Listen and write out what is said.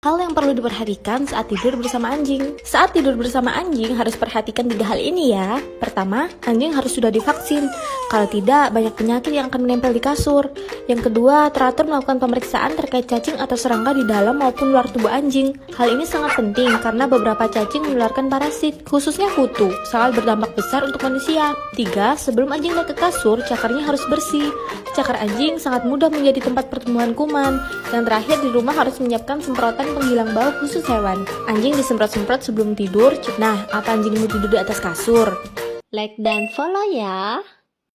Hal yang perlu diperhatikan saat tidur bersama anjing. Saat tidur bersama anjing harus perhatikan 3 hal ini ya. Pertama, anjing harus sudah divaksin. Kalau tidak, banyak penyakit yang akan menempel di kasur. Yang kedua, teratur melakukan pemeriksaan terkait cacing atau serangga di dalam maupun luar tubuh anjing. Hal ini sangat penting karena beberapa cacing menularkan parasit, khususnya kutu, sangat berdampak besar untuk manusia. 3. Sebelum anjing naik ke kasur, cakarnya harus bersih. Cakar anjing sangat mudah menjadi tempat pertumbuhan kuman. Yang terakhir, di rumah harus menyiapkan semprotan penghilang bau khusus hewan. Anjing disemprot-semprot sebelum tidur. Nah, apa anjingmu tidur di atas kasur? Like dan follow ya.